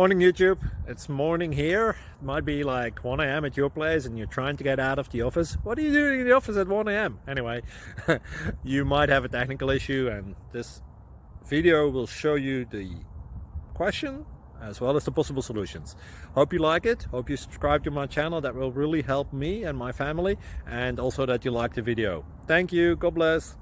Morning YouTube, it's morning here. It might be like 1 a.m. at your place and you're trying to get out of the office. What are you doing in the office at 1 a.m.? Anyway, you might have a technical issue and this video will show you the question as well as the possible solutions. Hope you like it, hope you subscribe to my channel. That will really help me and my family, and also that you like the video. Thank you, God bless.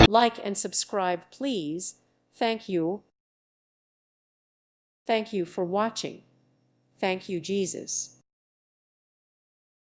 Like and subscribe, please. Thank you. Thank you for watching. Thank you, Jesus.